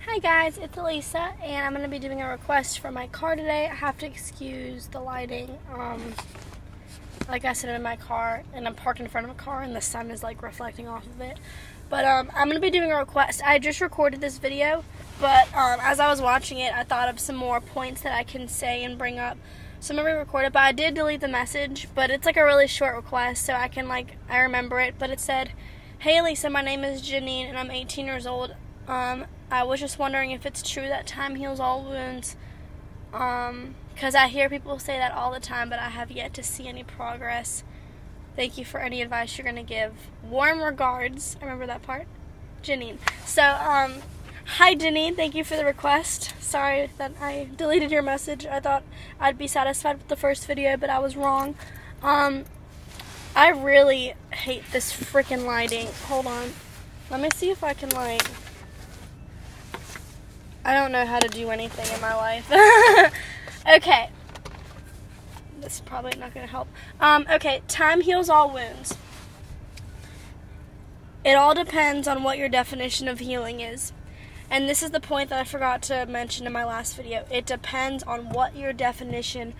Hi guys, it's Elisa, and I'm going to be doing a request for my car today. I have to excuse the lighting. Like I said, I'm in my car, and I'm parked in front of a car, and the sun is like reflecting off of it. But I'm going to be doing a request. I just recorded this video, but as I was watching it, I thought of some more points that I can say and bring up. So I'm going to re-record it, but I did delete the message, but it's like a really short request, so I remember it. But it said, "Hey Elisa, my name is Janine, and I'm 18 years old. I was just wondering if it's true that time heals all wounds, because I hear people say that all the time, but I have yet to see any progress. Thank you for any advice you're going to give. Warm regards," I remember that part, "Janine." So, hi Janine, thank you for the request. Sorry that I deleted your message. I thought I'd be satisfied with the first video, but I was wrong. I really hate this freaking lighting. Hold on. Let me see if I can, I don't know how to do anything in my life. Okay. This is probably not going to help. Okay, time heals all wounds. It all depends on what your definition of healing is. And this is the point that I forgot to mention in my last video. It depends on what your definition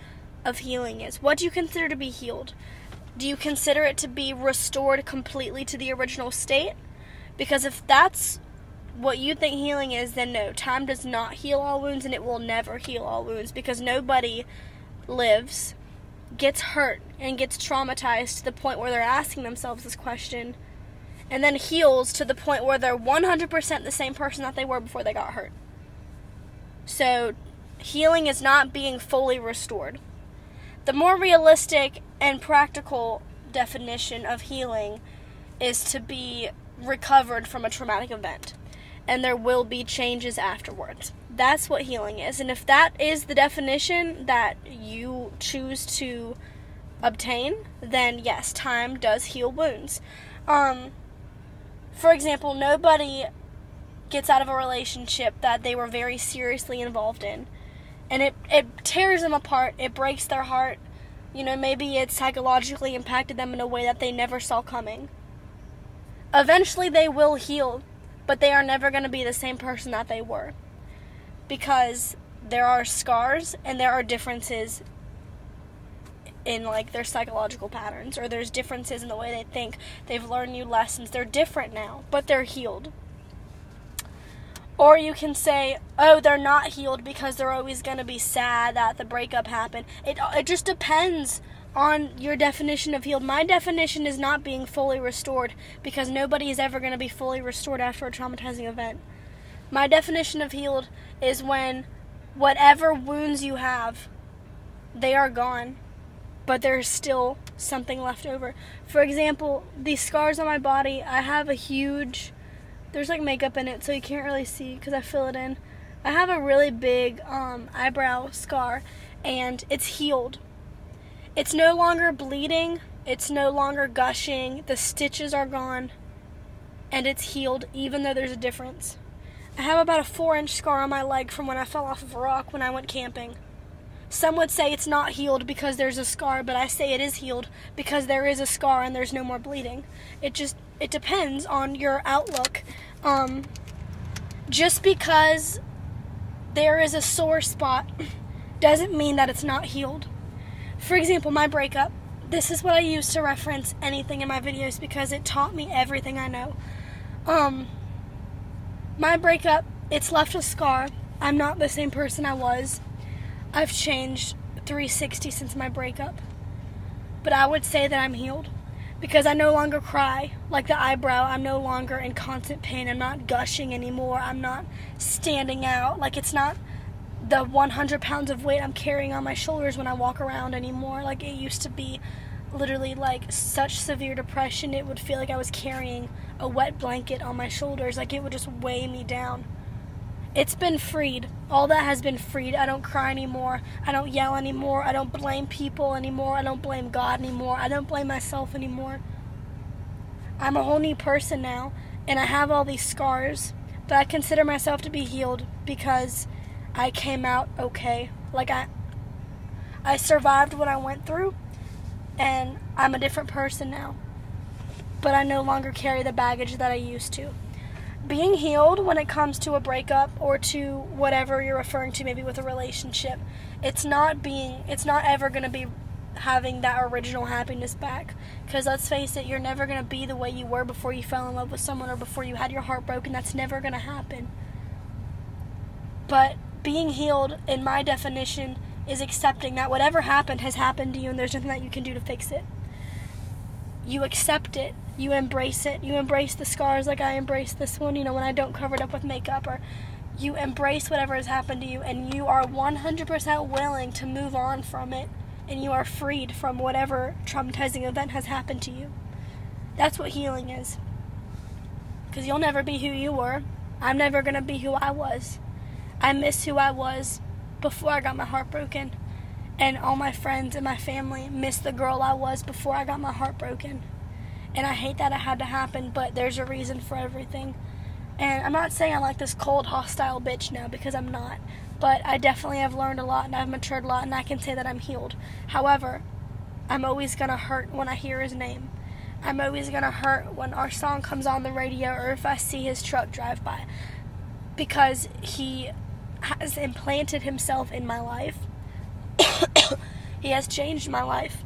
of healing is. What do you consider to be healed? Do you consider it to be restored completely to the original state? Because if that's what you think healing is, then no, time does not heal all wounds, and it will never heal all wounds, because nobody lives, gets hurt, and gets traumatized to the point where they're asking themselves this question, and then heals to the point where they're 100% the same person that they were before they got hurt. So healing is not being fully restored. The more realistic and practical definition of healing is to be recovered from a traumatic event, and there will be changes afterwards. That's what healing is. And if that is the definition that you choose to obtain, then yes, time does heal wounds. For example, nobody gets out of a relationship that they were very seriously involved in, and it tears them apart, it breaks their heart. Maybe it psychologically impacted them in a way that they never saw coming. Eventually they will heal, but they are never going to be the same person that they were, because there are scars and there are differences in their psychological patterns, or there's differences in the way they think. They've learned new lessons. They're different now, but they're healed. Or you can say, oh, they're not healed because they're always going to be sad that the breakup happened. It just depends on your definition of healed. My definition is not being fully restored, because nobody is ever going to be fully restored after a traumatizing event. My definition of healed is when whatever wounds you have, they are gone, but there's still something left over. For example, these scars on my body, I have there's makeup in it, so you can't really see because I fill it in. I have a really big eyebrow scar, and it's healed. It's no longer bleeding, it's no longer gushing, the stitches are gone, and it's healed, even though there's a difference. I have about a 4-inch scar on my leg from when I fell off of a rock when I went camping. Some would say it's not healed because there's a scar, but I say it is healed because there is a scar and there's no more bleeding. It depends on your outlook. Just because there is a sore spot doesn't mean that it's not healed. For example, my breakup. This is what I use to reference anything in my videos because it taught me everything I know. My breakup, it's left a scar. I'm not the same person I was. I've changed 360 since my breakup. But I would say that I'm healed because I no longer cry like the eyebrow. I'm no longer in constant pain. I'm not gushing anymore. I'm not standing out. It's not the 100 pounds of weight I'm carrying on my shoulders when I walk around anymore. It used to be literally such severe depression. It would feel like I was carrying a wet blanket on my shoulders. It would just weigh me down. It's been freed. All that has been freed. I don't cry anymore. I don't yell anymore. I don't blame people anymore. I don't blame God anymore. I don't blame myself anymore. I'm a whole new person now, and I have all these scars, but I consider myself to be healed because I came out okay. I survived what I went through, and I'm a different person now. But I no longer carry the baggage that I used to. being healed when it comes to a breakup or to whatever you're referring to, maybe with a relationship, it's not ever going to be having that original happiness back. Because let's face it, you're never going to be the way you were before you fell in love with someone or before you had your heart broken. That's never going to happen. But being healed, in my definition, is accepting that whatever happened has happened to you and there's nothing that you can do to fix it. You accept it. You embrace it. You embrace the scars like I embrace this one, when I don't cover it up with makeup. Or you embrace whatever has happened to you, and you are 100% willing to move on from it, and you are freed from whatever traumatizing event has happened to you. That's what healing is. Because you'll never be who you were. I'm never going to be who I was. I miss who I was before I got my heart broken. And all my friends and my family miss the girl I was before I got my heart broken. And I hate that it had to happen, but there's a reason for everything. And I'm not saying I'm like this cold, hostile bitch now, because I'm not. But I definitely have learned a lot, and I've matured a lot, and I can say that I'm healed. However, I'm always going to hurt when I hear his name. I'm always going to hurt when our song comes on the radio or if I see his truck drive by. Because he has implanted himself in my life. He has changed my life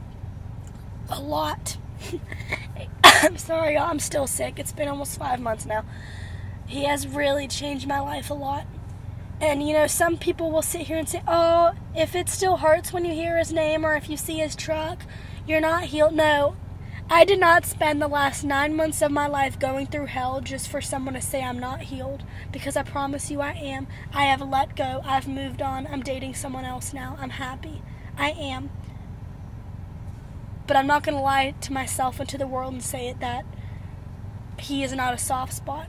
a lot. I'm sorry, y'all, I'm still sick. It's been almost 5 months now. He has really changed my life a lot. And, some people will sit here and say, oh, if it still hurts when you hear his name or if you see his truck, you're not healed. No, I did not spend the last 9 months of my life going through hell just for someone to say I'm not healed. Because I promise you I am. I have let go. I've moved on. I'm dating someone else now. I'm happy. I am. But I'm not going to lie to myself and to the world and say that he is not a soft spot.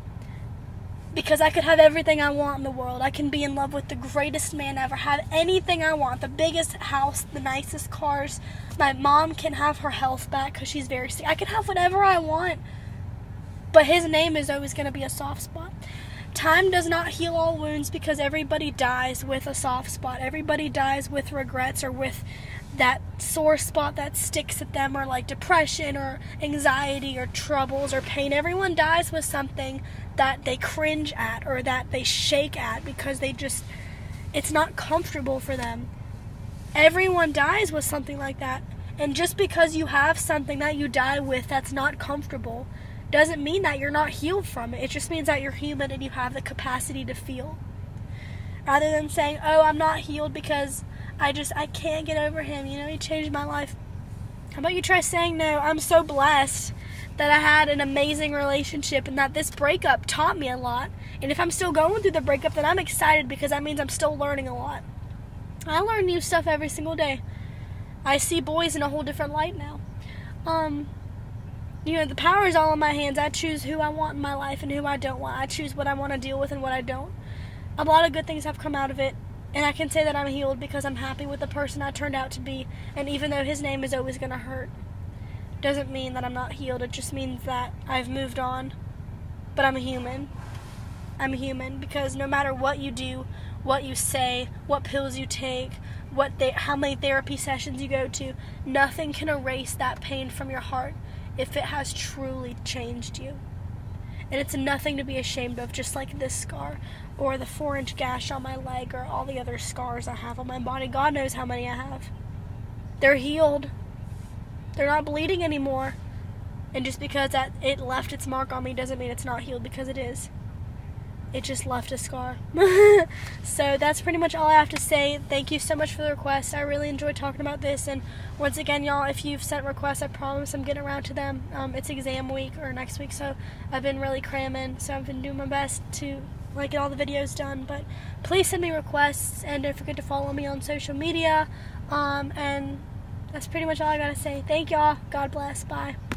Because I could have everything I want in the world. I can be in love with the greatest man ever. Have anything I want. The biggest house, the nicest cars. My mom can have her health back because she's very sick. I can have whatever I want. But his name is always going to be a soft spot. Time does not heal all wounds because everybody dies with a soft spot. Everybody dies with regrets or with that sore spot that sticks at them, or like depression or anxiety or troubles or pain. Everyone dies with something that they cringe at or that they shake at because it's not comfortable for them. Everyone dies with something like that. And just because you have something that you die with that's not comfortable doesn't mean that you're not healed from it. It just means that you're human and you have the capacity to feel. Rather than saying, oh, I'm not healed because I can't get over him. He changed my life. How about you try saying, no, I'm so blessed that I had an amazing relationship and that this breakup taught me a lot. And if I'm still going through the breakup, then I'm excited because that means I'm still learning a lot. I learn new stuff every single day. I see boys in a whole different light now. The power is all in my hands. I choose who I want in my life and who I don't want. I choose what I want to deal with and what I don't. A lot of good things have come out of it. And I can say that I'm healed because I'm happy with the person I turned out to be. And even though his name is always going to hurt, doesn't mean that I'm not healed. It just means that I've moved on. But I'm human. I'm human because no matter what you do, what you say, what pills you take, how many therapy sessions you go to, nothing can erase that pain from your heart if it has truly changed you. And it's nothing to be ashamed of, just like this scar or the 4-inch gash on my leg or all the other scars I have on my body. God knows how many I have. They're healed. They're not bleeding anymore. And just because it left its mark on me doesn't mean it's not healed, because it is. It just left a scar. So that's pretty much all I have to say. Thank you so much for the request. I really enjoyed talking about this. And once again, y'all, if you've sent requests, I promise I'm getting around to them. It's exam week or next week, so I've been really cramming. So I've been doing my best to get all the videos done. But please send me requests, and don't forget to follow me on social media. And that's pretty much all I gotta say. Thank y'all. God bless. Bye.